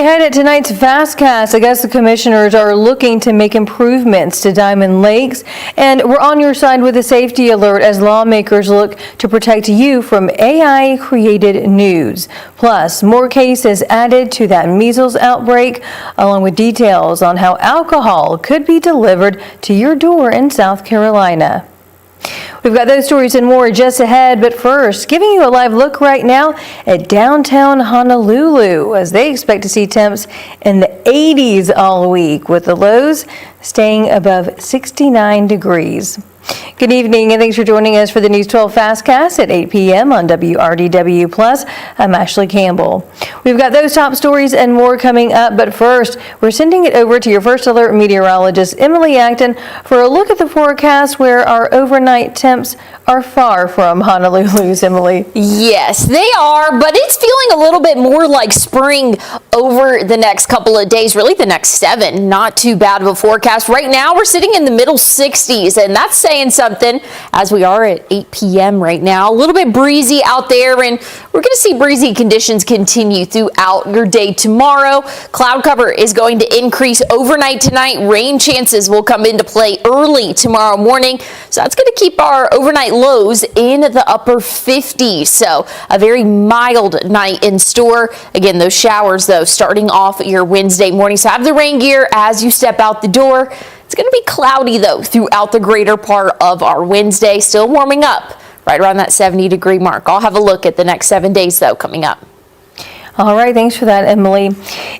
ahead at tonight's Fastcast, Augusta commissioners are looking to make improvements to Diamond Lakes, and we're on your side with a safety alert as lawmakers look to protect you from AI-created news. Plus, more cases added to that measles outbreak, along with details on how alcohol could be delivered to your door in South Carolina. We've got those stories and more just ahead, but first, giving you a live look right now at downtown Honolulu as they expect to see temps in the 80s all week, with the lows staying above 69 degrees. Good evening, and thanks for joining us for the News 12 Fastcast at 8 p.m. on WRDW+. I'm Ashley Campbell. We've got those top stories and more coming up, but first, we're sending it over to your First Alert meteorologist, Emily Acton, for a look at the forecast where our overnight temps are far from Honolulu's, Emily. Yes, they are, but it's feeling a little bit more like spring over the next couple of days, really the next 7. Not too bad of a forecast. Right now, we're sitting in the middle 60s, and that's saying something as we are at 8 p.m. right now. A little bit breezy out there, and we're going to see breezy conditions continue throughout your day tomorrow. Cloud cover is going to increase overnight tonight. Rain chances will come into play early tomorrow morning, so that's going to keep our overnight lows in the upper 50s. So a very mild night in store. Again, those showers, though, starting off your Wednesday morning. So have the rain gear as you step out the door. It's going to be cloudy, though, throughout the greater part of our Wednesday. Still warming up right around that 70-degree mark. I'll have a look at the next 7 days, though, coming up. All right, thanks for that, Emily.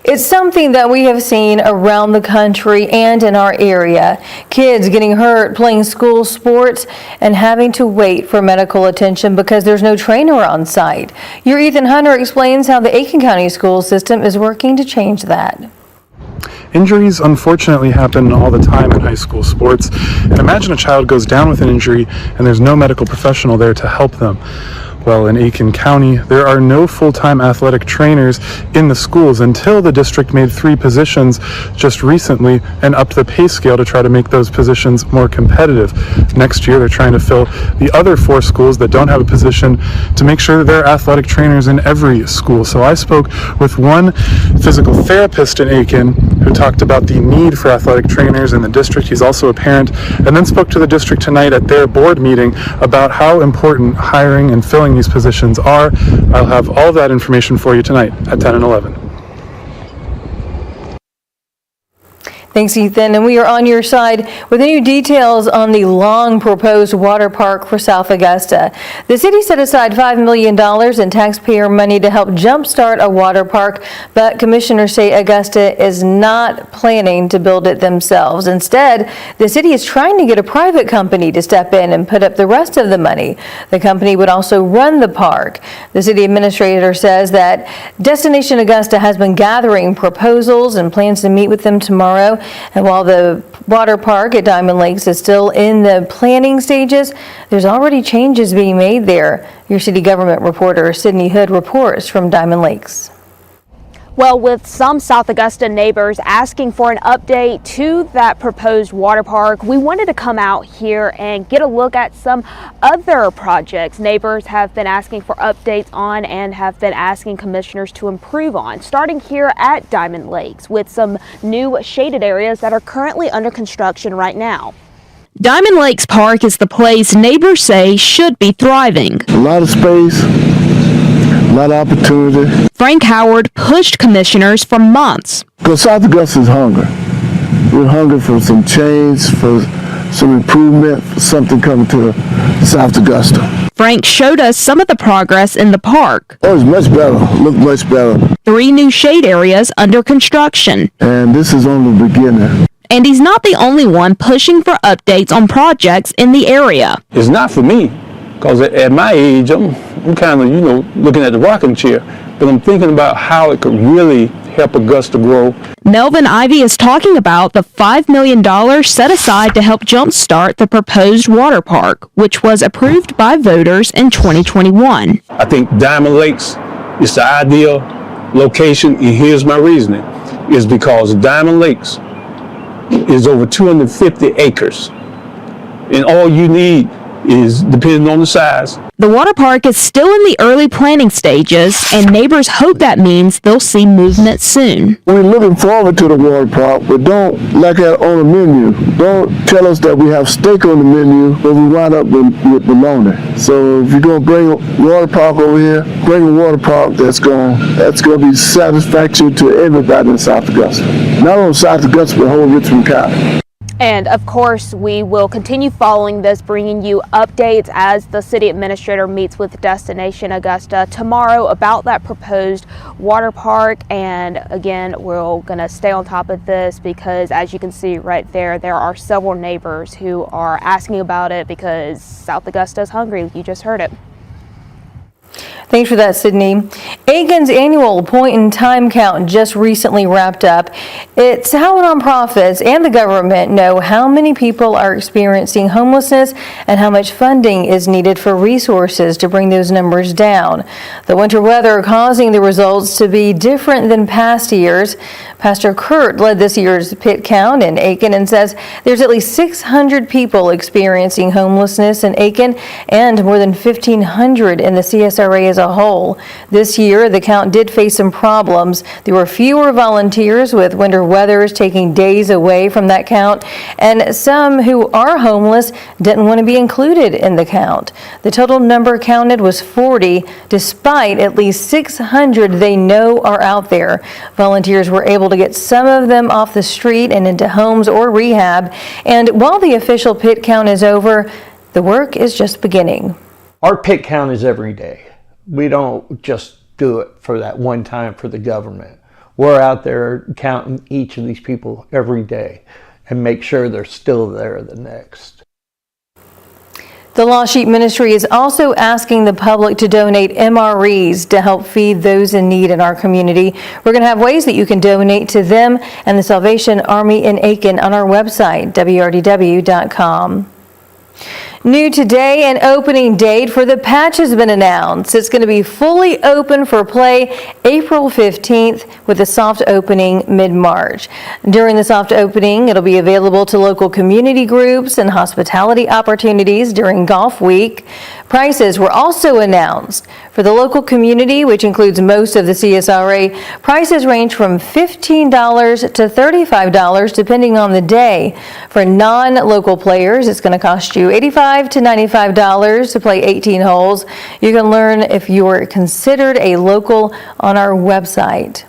It's something that we have seen around the country and in our area. Kids getting hurt playing school sports and having to wait for medical attention because there's no trainer on site. Your Ethan Hunter explains how the Aiken County school system is working to change that. Injuries unfortunately happen all the time in high school sports, and imagine a child goes down with an injury and there's no medical professional there to help them. Well, in Aiken County, there are no full-time athletic trainers in the schools until the district made 3 positions just recently and upped the pay scale to try to make those positions more competitive. Next year, they're trying to fill the other 4 schools that don't have a position to make sure that there are athletic trainers in every school. So I spoke with one physical therapist in Aiken who talked about the need for athletic trainers in the district. He's also a parent, and then spoke to the district tonight at their board meeting about how important hiring and filling these positions are. I'll have all of that information for you tonight at 10 and 11. Thanks, Ethan. And we are on your side with new details on the long proposed water park for South Augusta. The city set aside $5 million in taxpayer money to help jumpstart a water park, but commissioners say Augusta is not planning to build it themselves. Instead, the city is trying to get a private company to step in and put up the rest of the money. The company would also run the park. The city administrator says that Destination Augusta has been gathering proposals and plans to meet with them tomorrow. And while the water park at Diamond Lakes is still in the planning stages, there's already changes being made there. Your city government reporter Sydney Hood reports from Diamond Lakes. Well, with some South Augusta neighbors asking for an update to that proposed water park, we wanted to come out here and get a look at some other projects neighbors have been asking for updates on and have been asking commissioners to improve on, starting here at Diamond Lakes with some new shaded areas that are currently under construction right now. Diamond Lakes Park is the place neighbors say should be thriving. A lot of space, a lot of opportunity. Frank Howard pushed commissioners for months. Because South Augusta is hungry. We're hungry for some change, for some improvement, for something coming to South Augusta. Frank showed us some of the progress in the park. Oh, it's much better. Look much better. 3 new shade areas under construction. And this is only the beginning. And he's not the only one pushing for updates on projects in the area. It's not for me, because at my age, I'm kind of, looking at the rocking chair. But I'm thinking about how it could really help Augusta grow. Melvin Ivey is talking about the $5 million set aside to help jumpstart the proposed water park, which was approved by voters in 2021. I think Diamond Lakes is the ideal location, and here's my reasoning, is because Diamond Lakes is over 250 acres. And all you need is depending on the size. The water park is still in the early planning stages, and neighbors hope that means they'll see movement soon. We're looking forward to the water park, but don't like that on the menu. Don't tell us that we have steak on the menu, but we wind up with bologna. So if you're gonna bring a water park over here, bring a water park that's gonna be satisfactory to everybody in South Augusta. Not only South Augusta, but whole Richmond County. And of course, we will continue following this, bringing you updates as the city administrator meets with Destination Augusta tomorrow about that proposed water park. And again, we're going to stay on top of this because, as you can see right there, there are several neighbors who are asking about it because South Augusta is hungry. You just heard it. Thanks for that, Sydney. Aiken's annual point-in-time count just recently wrapped up. It's how nonprofits and the government know how many people are experiencing homelessness and how much funding is needed for resources to bring those numbers down. The winter weather causing the results to be different than past years. Pastor Kurt led this year's pit count in Aiken and says there's at least 600 people experiencing homelessness in Aiken and more than 1,500 in the CSRA as a whole. This year, the count did face some problems. There were fewer volunteers with winter weathers taking days away from that count, and some who are homeless didn't want to be included in the count. The total number counted was 40, despite at least 600 they know are out there. Volunteers were able to get some of them off the street and into homes or rehab, and while the official pit count is over, the work is just beginning. Our pit count is every day. We don't just do it for that one time for the government. We're out there counting each of these people every day and make sure they're still there the next. The Lost Sheep Ministry is also asking the public to donate MREs to help feed those in need in our community. We're going to have ways that you can donate to them and the Salvation Army in Aiken on our website, WRDW.com. New today, an opening date for the Patch has been announced. It's going to be fully open for play April 15th with a soft opening mid-March. During the soft opening, it'll be available to local community groups and hospitality opportunities during Golf Week. Prices were also announced. For the local community, which includes most of the CSRA, prices range from $15 to $35 depending on the day. For non-local players, it's going to cost you $85 to $95 to play 18 holes. You can learn if you're considered a local on our website.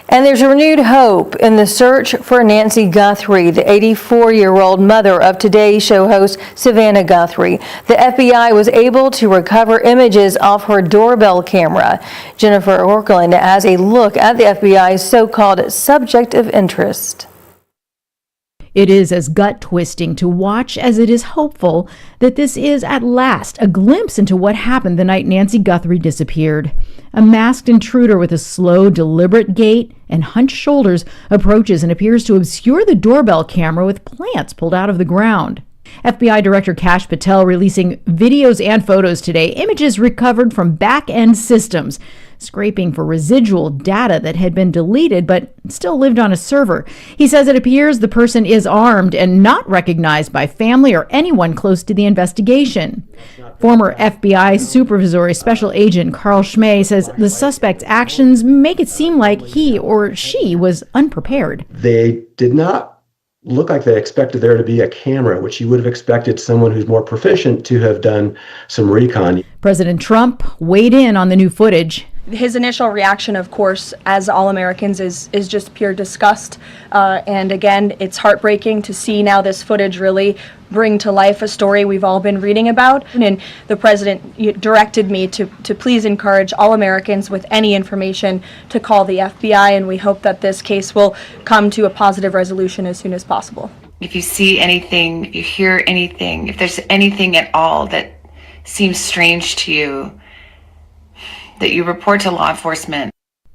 And there's renewed hope in the search for Nancy Guthrie, the 84-year-old mother of Today's Show host Savannah Guthrie. The FBI was able to recover images off her doorbell camera. Jennifer Orkland has a look at the FBI's so-called subject of interest. It is as gut-twisting to watch as it is hopeful that this is at last a glimpse into what happened the night Nancy Guthrie disappeared. A masked intruder with a slow, deliberate gait and hunched shoulders approaches and appears to obscure the doorbell camera with plants pulled out of the ground. FBI Director Kash Patel releasing videos and photos today, images recovered from back-end systems, scraping for residual data that had been deleted but still lived on a server. He says it appears the person is armed and not recognized by family or anyone close to the investigation. Former FBI Supervisory Special Agent Carl Schmay says the suspect's actions make it seem like he or she was unprepared. They did not look like they expected there to be a camera, which you would have expected someone who's more proficient to have done some recon. President Trump weighed in on the new footage. His initial reaction, of course, as all Americans, is just pure disgust. And again, it's heartbreaking to see now this footage really bring to life a story we've all been reading about. And the president directed me to please encourage all Americans with any information to call the FBI, and we hope that this case will come to a positive resolution as soon as possible. If you see anything, if you hear anything, if there's anything at all that seems strange to you, that you report to law enforcement.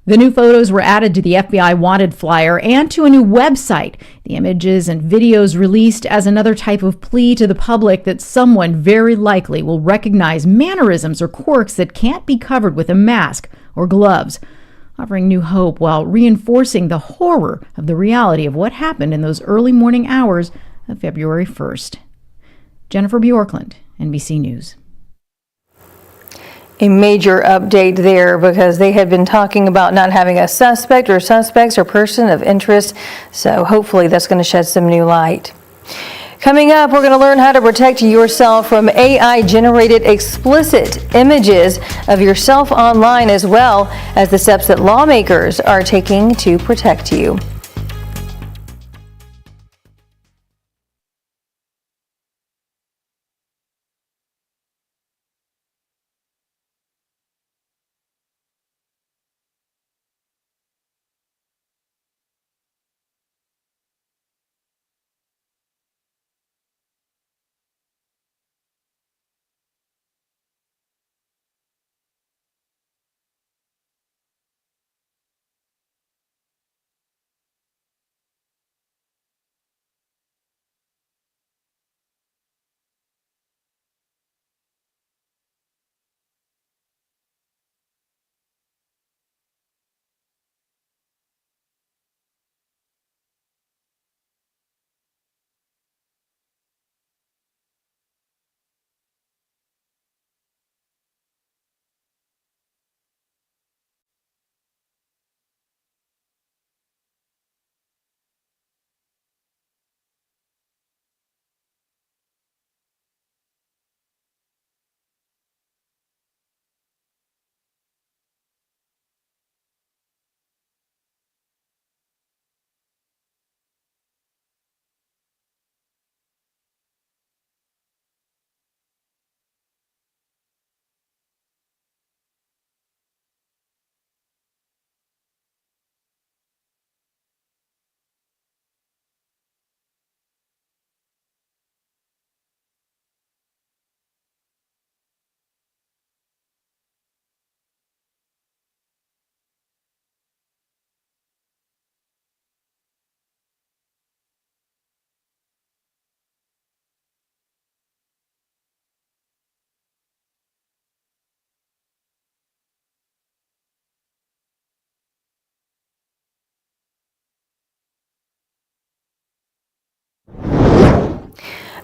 The new photos were added to the FBI wanted flyer and to a new website. The images and videos released as another type of plea to the public that someone very likely will recognize mannerisms or quirks that can't be covered with a mask or gloves, offering new hope while reinforcing the horror of the reality of what happened in those early morning hours of February 1st. Jennifer Bjorklund, NBC News. A major update there because they had been talking about not having a suspect or suspects or person of interest. So hopefully that's going to shed some new light. Coming up, we're going to learn how to protect yourself from AI-generated explicit images of yourself online, as well as the steps that lawmakers are taking to protect you.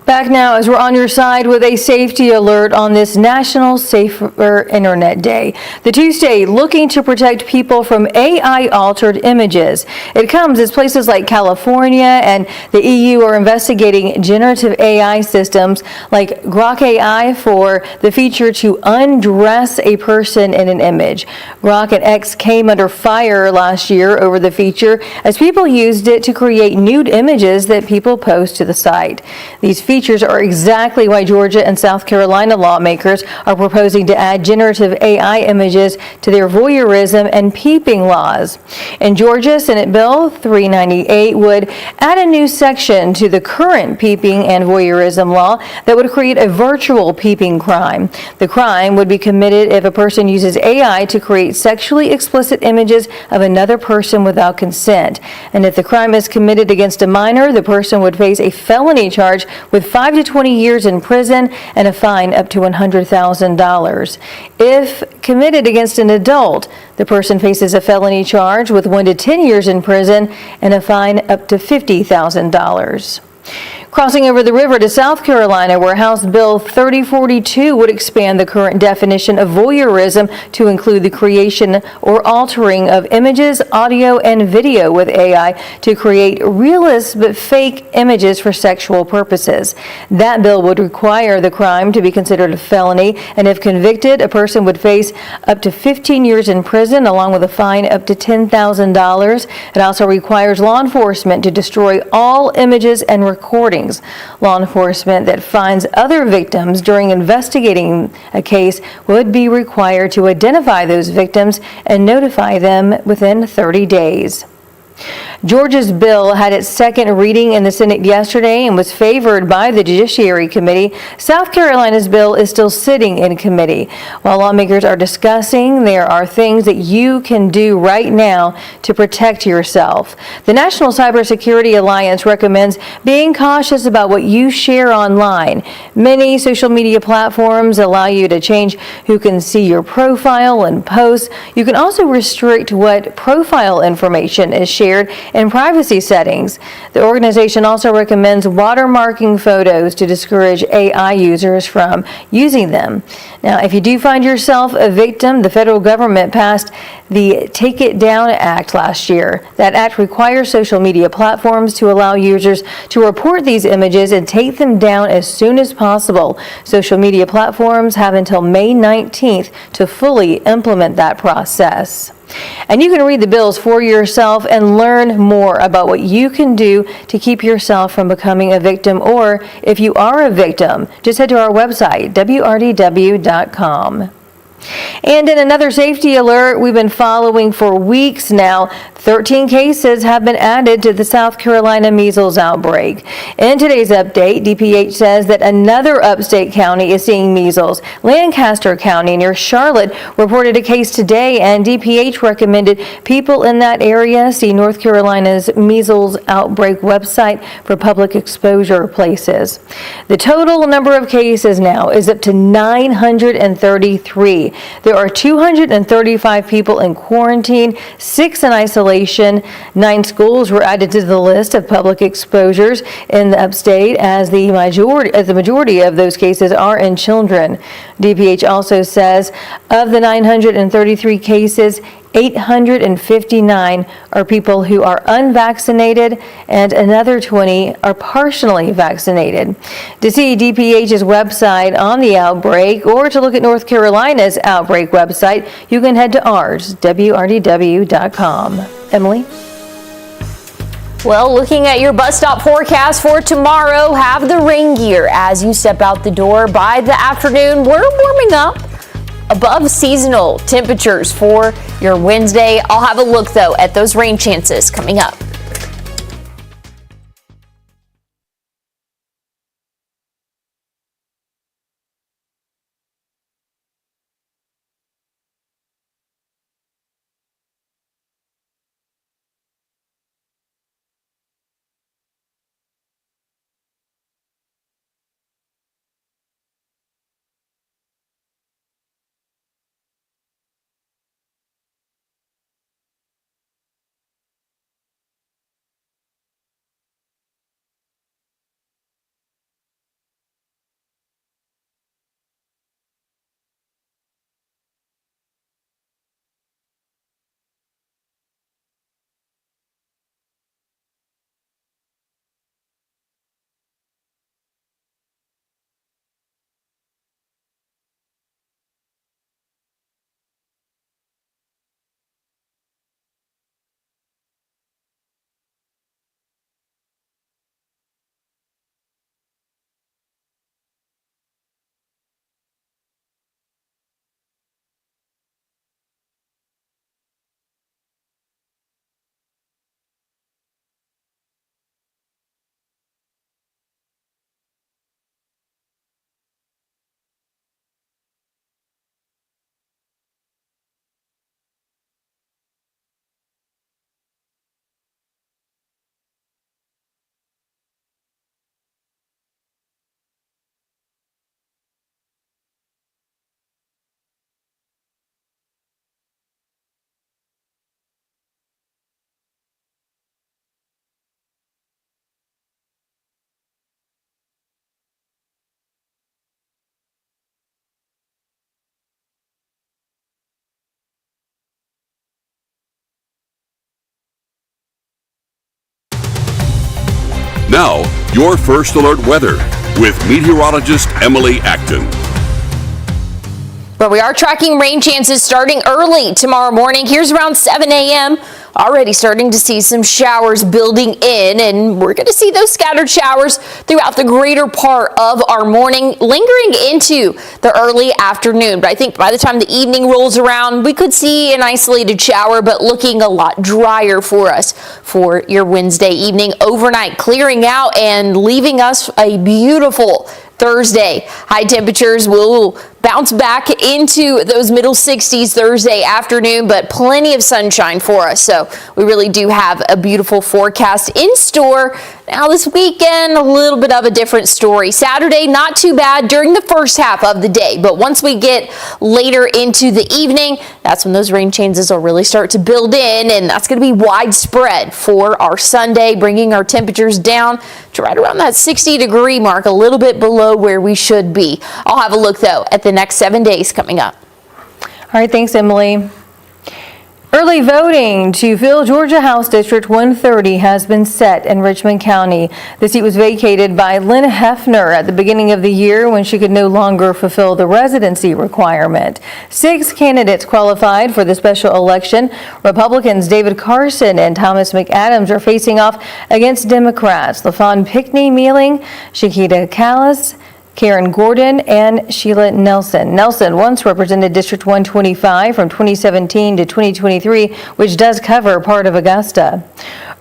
Back now as we're on your side with a safety alert on this National Safer Internet Day. The Tuesday looking to protect people from AI-altered images. It comes as places like California and the EU are investigating generative AI systems like Grok AI for the feature to undress a person in an image. Grok and X came under fire last year over the feature as people used it to create nude images that people post to the site. These features are exactly why Georgia and South Carolina lawmakers are proposing to add generative AI images to their voyeurism and peeping laws. In Georgia, Senate Bill 398 would add a new section to the current peeping and voyeurism law that would create a virtual peeping crime. The crime would be committed if a person uses AI to create sexually explicit images of another person without consent. And if the crime is committed against a minor, the person would face a felony charge with 5 to 20 years in prison and a fine up to $100,000. If committed against an adult, the person faces a felony charge with 1 to 10 years in prison and a fine up to $50,000. Crossing over the river to South Carolina, where House Bill 3042 would expand the current definition of voyeurism to include the creation or altering of images, audio, and video with AI to create realist but fake images for sexual purposes. That bill would require the crime to be considered a felony, and if convicted, a person would face up to 15 years in prison along with a fine up to $10,000. It also requires law enforcement to destroy all images and recordings. Law enforcement that finds other victims during investigating a case would be required to identify those victims and notify them within 30 days. Georgia's bill had its second reading in the Senate yesterday and was favored by the Judiciary Committee. South Carolina's bill is still sitting in committee. While lawmakers are discussing, there are things that you can do right now to protect yourself. The National Cybersecurity Alliance recommends being cautious about what you share online. Many social media platforms allow you to change who can see your profile and posts. You can also restrict what profile information is shared in privacy settings. The organization also recommends watermarking photos to discourage AI users from using them. Now, if you do find yourself a victim, the federal government passed the Take It Down Act last year. That act requires social media platforms to allow users to report these images and take them down as soon as possible. Social media platforms have until May 19th to fully implement that process. And you can read the bills for yourself and learn more about what you can do to keep yourself from becoming a victim, or if you are a victim, just head to our website, WRDW.com. And in another safety alert we've been following for weeks now, 13 cases have been added to the South Carolina measles outbreak. In today's update, DPH says that another upstate county is seeing measles. Lancaster County near Charlotte reported a case today, and DPH recommended people in that area see North Carolina's measles outbreak website for public exposure places. The total number of cases now is up to 933. There are 235 people in quarantine, 6 in isolation. 9 schools were added to the list of public exposures in the upstate, as the majority of those cases are in children. DPH also says of the 933 cases, 859 are people who are unvaccinated, and another 20 are partially vaccinated. To see DPH's website on the outbreak, or to look at North Carolina's outbreak website, you can head to ours, WRDW.com. Emily? Well, looking at your bus stop forecast for tomorrow, have the rain gear as you step out the door. By the afternoon, we're warming up above seasonal temperatures for your Wednesday. I'll have a look, though, at those rain chances coming up. Now, your First Alert weather with meteorologist Emily Acton. But we are tracking rain chances starting early tomorrow morning. Here's around 7 a.m. Already starting to see some showers building in, and we're going to see those scattered showers throughout the greater part of our morning, lingering into the early afternoon. But I think by the time the evening rolls around, we could see an isolated shower, but looking a lot drier for us for your Wednesday evening. Overnight clearing out and leaving us a beautiful Thursday. High temperatures will bounce back into those middle 60s Thursday afternoon, but plenty of sunshine for us. So we really do have a beautiful forecast in store. Now this weekend, a little bit of a different story. Saturday, not too bad during the first half of the day, but once we get later into the evening, that's when those rain chances will really start to build in, and that's going to be widespread for our Sunday, bringing our temperatures down to right around that 60-degree mark, a little bit below where we should be. I'll have a look, though, at the next 7 days coming up. All right, thanks, Emily. Early voting to fill Georgia House District 130 has been set in Richmond County. The seat was vacated by Lynn Hefner at the beginning of the year when she could no longer fulfill the residency requirement. 6 candidates qualified for the special election. Republicans David Carson and Thomas McAdams are facing off against Democrats LaFawn Pickney-Mealing, Shakita Callis, Karen Gordon, and Sheila Nelson. Nelson once represented District 125 from 2017 to 2023, which does cover part of Augusta.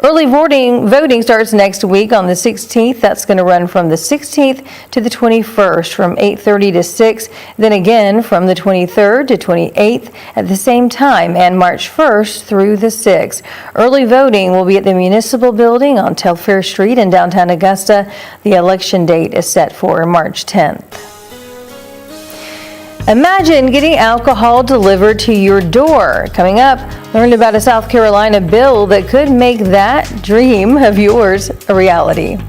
Early voting starts next week on the 16th. That's going to run from the 16th to the 21st from 8:30 to 6, then again from the 23rd to 28th at the same time, and March 1st through the 6th. Early voting will be at the Municipal Building on Telfair Street in downtown Augusta. The election date is set for March 10th. Imagine getting alcohol delivered to your door. Coming up, learn about a South Carolina bill that could make that dream of yours a reality.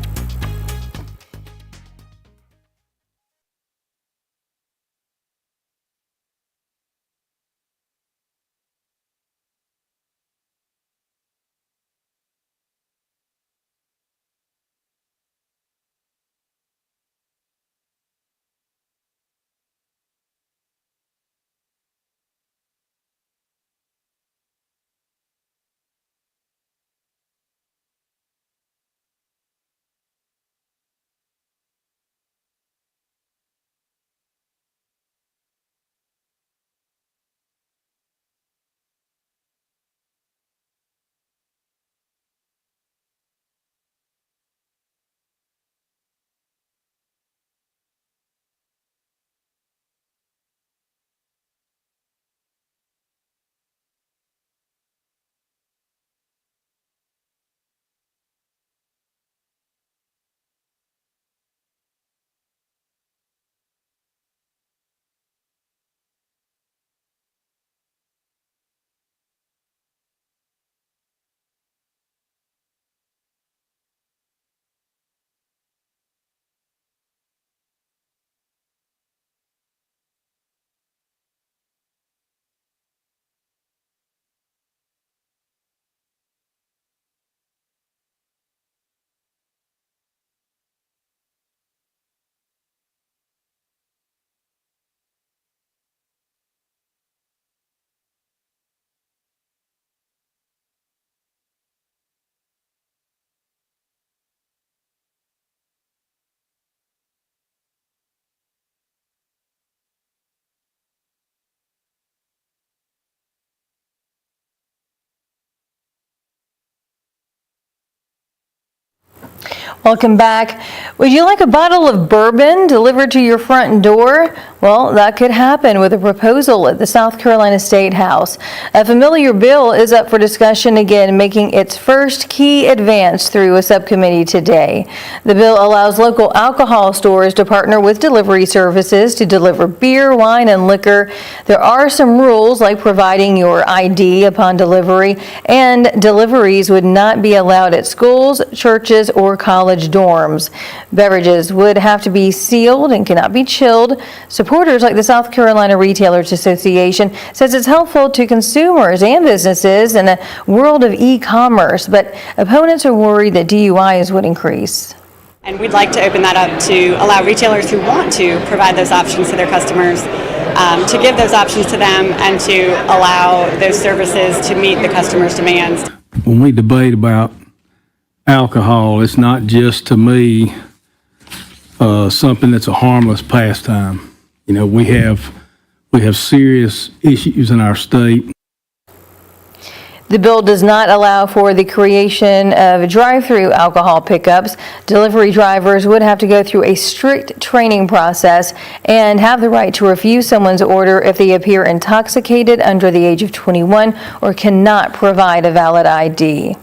Welcome back. Would you like a bottle of bourbon delivered to your front door? Well, that could happen with a proposal at the South Carolina State House. A familiar bill is up for discussion again, making its first key advance through a subcommittee today. The bill allows local alcohol stores to partner with delivery services to deliver beer, wine, and liquor. There are some rules like providing your ID upon delivery, and deliveries would not be allowed at schools, churches, or college dorms. Beverages would have to be sealed and cannot be chilled. Supporters like the South Carolina Retailers Association says it's helpful to consumers and businesses in a world of e-commerce, but opponents are worried that DUIs would increase. And we'd like to open that up to allow retailers who want to provide those options to their customers, to give those options to them and to allow those services to meet the customer's demands. When we debate about alcohol, it's not just, to me, something that's a harmless pastime. You know, we have serious issues in our state. The bill does not allow for the creation of drive-through alcohol pickups. Delivery drivers would have to go through a strict training process and have the right to refuse someone's order if they appear intoxicated, under the age of 21, or cannot provide a valid ID.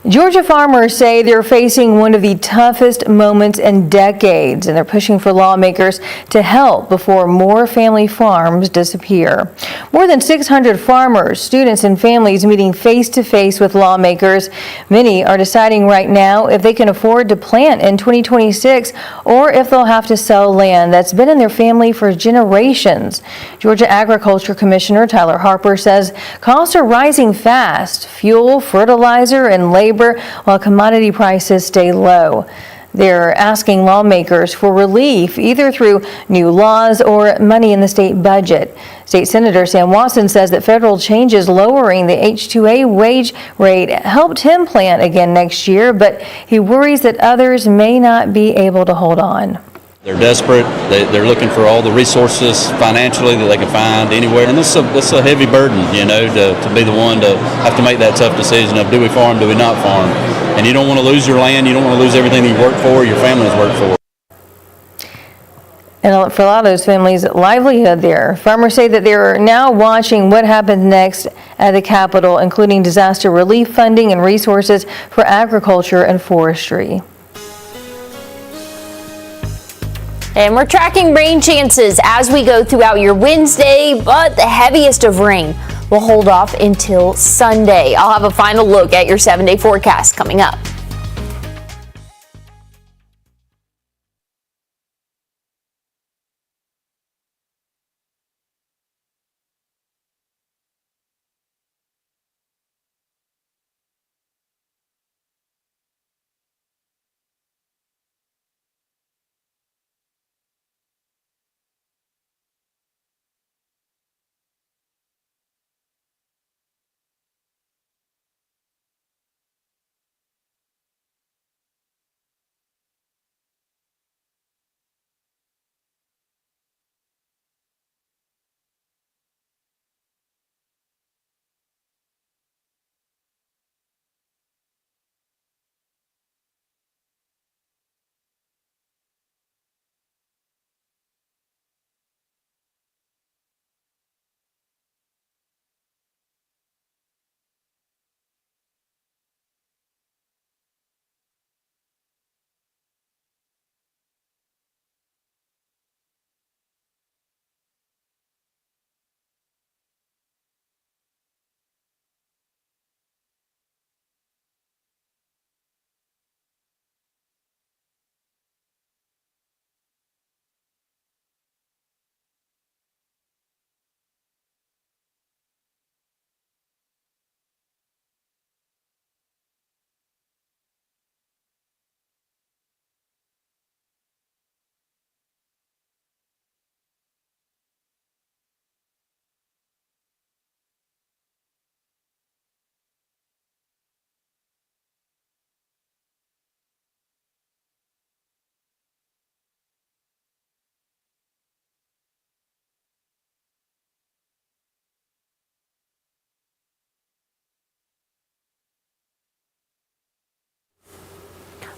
Georgia farmers say they're facing one of the toughest moments in decades, and they're pushing for lawmakers to help before more family farms disappear. More than 600 farmers, students, and families meeting face-to-face with lawmakers. Many are deciding right now if they can afford to plant in 2026 or if they'll have to sell land that's been in their family for generations. Georgia Agriculture Commissioner Tyler Harper says costs are rising fast: fuel, fertilizer, and labor, while commodity prices stay low. They're asking lawmakers for relief, either through new laws or money in the state budget. State Senator Sam Watson says that federal changes lowering the H-2A wage rate helped him plant again next year, but he worries that others may not be able to hold on. They're desperate. They're looking for all the resources financially that they can find anywhere. And it's a heavy burden, you know, to be the one to have to make that tough decision of, do we farm, do we not farm? And you don't want to lose your land. You don't want to lose everything you work for, your family's worked for. And for a lot of those families, livelihood there. Farmers say that they're now watching what happens next at the Capitol, including disaster relief funding and resources for agriculture and forestry. And we're tracking rain chances as we go throughout your Wednesday, but the heaviest of rain will hold off until Sunday. I'll have a final look at your 7-day forecast coming up.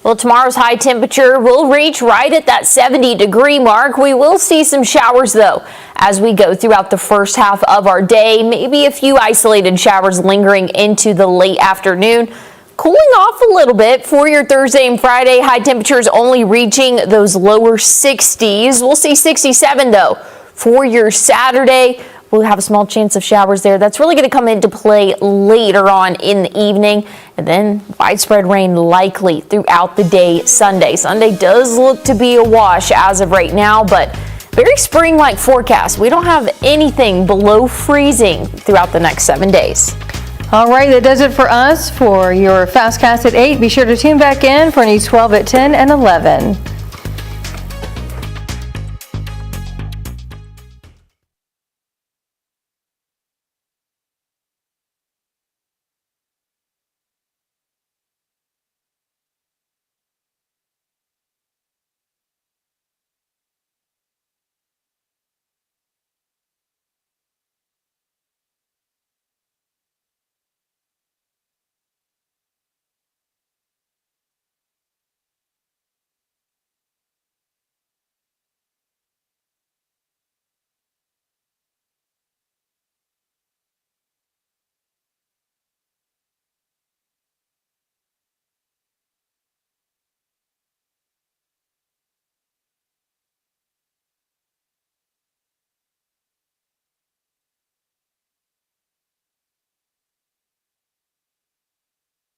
Well, tomorrow's high temperature will reach right at that 70-degree mark. We will see some showers, though, as we go throughout the first half of our day. Maybe a few isolated showers lingering into the late afternoon. Cooling off a little bit for your Thursday and Friday. High temperatures only reaching those lower 60s. We'll see 67, though, for your Saturday. We'll have a small chance of showers there. That's really going to come into play later on in the evening. And then widespread rain likely throughout the day Sunday. Sunday does look to be a wash as of right now, but very spring-like forecast. We don't have anything below freezing throughout the next 7 days. All right, that does it for us for your Fastcast at 8. Be sure to tune back in for News 12 at 10 and 11.